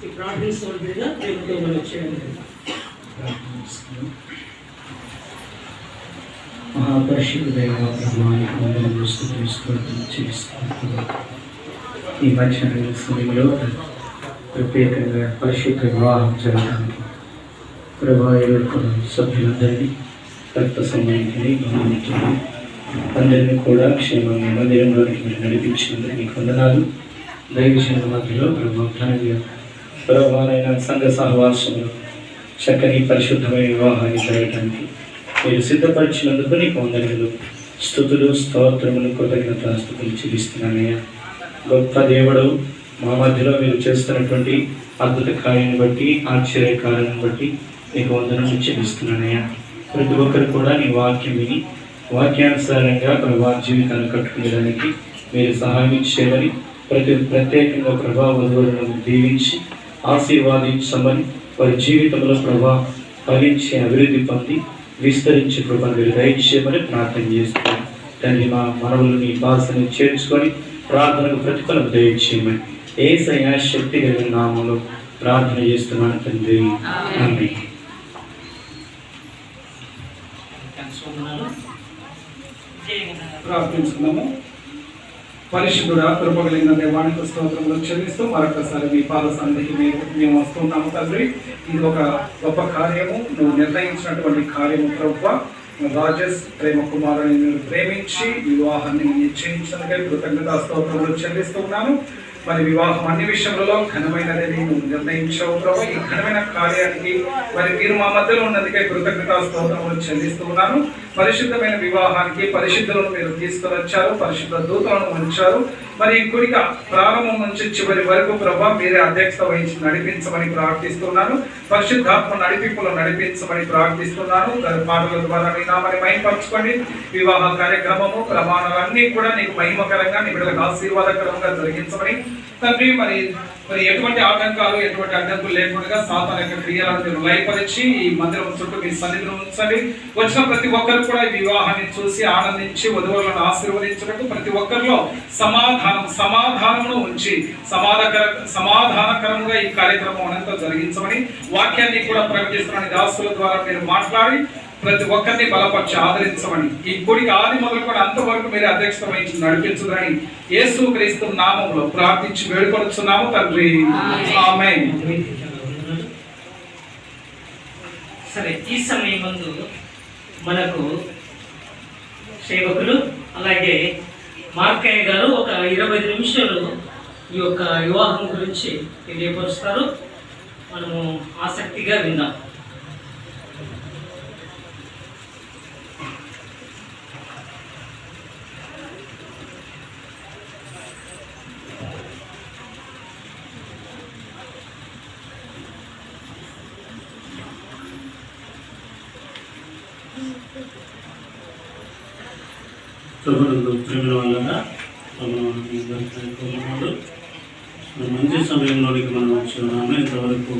ఈ ప్రార్థిస్తున్న మీద దేవుడితో మనం చేయండి. మహాపరిశుద్ధ దైవ ప్రభువానికి వందనములు స్తుతిస్తోత్రం చేస్తున్నాను. ఈ మధ్యాహ్న సమయంలో ప్రత్యేకంగా పరిశుద్ధ వివాహం జరగడానికి ప్రభావిత సభ్యులందరినీ రక్త సంబంధించి గమనించండి. అందరినీ కూడా క్షేమంగా మందిరంలోనికి మీరు నడిపించినందుకు మీకు వందనాలు. దైవజనుల మధ్యలో ప్రభావంగా ప్రభావైన సంఘ సహవాసంలో చక్కని పరిశుద్ధమైన వివాహాన్ని జరగడానికి మీరు సిద్ధపరిచినందుకు నీకు వందనములు, స్తుతులు, స్తోత్రములు, కృతజ్ఞతాస్తుతులు చెల్లిస్తున్నానయ్యా. గొప్ప దేవుడు, మా మధ్యలో మీరు చేస్తున్నటువంటి అద్భుత కార్యాన్ని బట్టి, ఆశ్చర్య కార్యాన్ని బట్టి నీకు వందనములు చెల్లిస్తున్నానయ్యా. ప్రతి ఒక్కరు కూడా నీ వాక్యం విని వాక్యానుసారంగా ప్రభావ జీవితాన్ని కట్టుకునేదానికి మీరు సహాయం చేయమని, ప్రత్యేకంగా ప్రభావాలను దీవించి ఆశీర్వాదించమని, వారి జీవితంలో ప్రభావ ఫలించి అభివృద్ధి పొంది విస్తరించి కృపను మీరు దయచేయమని ప్రార్థన చేస్తున్నాను. తండ్రి, మా మనవులు నీ భాషని చేర్చుకొని ప్రార్థనకు ప్రతిఫలం దయచేయమని యేసయ్య శక్తి కలిగిన నామంలో ప్రార్థన చేస్తున్నాను తండ్రి. ఆమేన్. ప్రార్థించుకున్నాము. పరిశుద్ధుడా, కృపగలిగిన దేవానికి స్తోత్రములు చెల్లిస్తూ మరొకసారి మీ పాద సన్నిధికి మేము వస్తున్నాము తండ్రి. ఇది ఒక గొప్ప కార్యము, నువ్వు నిర్ణయించినటువంటి కార్యము ప్రభువా. రాజేష్ ప్రేమ కుమారుని మీరు ప్రేమించి వివాహాన్ని నిశ్చయించినకై కృతజ్ఞతా స్తోత్రములు చెల్లిస్తున్నాను. మరి వివాహం అన్ని విషయంలో ఘనమైనదని నువ్వు నిర్ణయించావు ప్రభు. ఈ ఘనమైన కార్యానికి మరి మీరు మా మధ్యలో ఉన్నందుకే కృతజ్ఞతా స్తోత్రములు చెల్లిస్తున్నాను. పరిశుద్ధమైన వివాహానికి పరిశుద్ధులను మీరు తీసుకొని వచ్చారు, పరిశుద్ధ దూతలను ఉంచారు. మరి ఈ గుడిక ప్రారంభం నుంచి చివరి వరకు ప్రభా మీరే అధ్యక్షత వహించి నడిపించమని ప్రార్థిస్తున్నాను. పరిశుద్ధాత్మ నడిపింపులు నడిపించమని ప్రార్థిస్తున్నాను. పాటల ద్వారా మీ నామని మహిమపరచుకోండి. వివాహ కార్యక్రమము ప్రమాణాలన్నీ కూడా నీకు మహిమకరంగా, నీ బిడ్డలకు ఆశీర్వాదకరంగా జరిగించమని తండ్రి. మరి ఎటువంటి ఆటంకాలు, ఎటువంటి అడ్డంకులు లేకుండా సాతాను యొక్క క్రియలను మీరు లయపరిచి ఈ మందిరం చుట్టూ మీ సన్నిధిలో ఉంచండి. వచ్చిన ప్రతి ఒక్కరు కూడా ఈ వివాహాన్ని చూసి ఆనందించి వధువులను ఆశీర్వదించడానికి ప్రతి ఒక్కరిలో సమాధానమును ఉంచి సమాధానకరంగా ఈ కార్యక్రమం అనంతా జరిగించమని, వాక్యాన్ని కూడా ప్రకటిస్తున్న దాసుల ద్వారా మీరు మాట్లాడి ప్రతి ఒక్కరిని బలపరిచి ఆదరించమని, ఈ గుడికి ఆది మొదలు కూడా అంతవరకు మీరు అధ్యక్షత వహించి నడిపించుదని యేసు క్రీస్తు నామములో ప్రార్థించి వేడుకొనుచున్నాము తండ్రి. ఆమేన్. సరే, ఈ సమయం ముందు మనకు సేవకులు అలాగే మార్కయ్య గారు ఒక 25 నిమిషాలు ఈ యొక్క వివాహం గురించి తెలియపరుస్తారు. మనము ఆసక్తిగా విందాం. ప్రభువుకు ప్రేమల వలన మంచి సమయంలోనికి మనం వచ్చి ఉన్నాము. ఇంతవరకు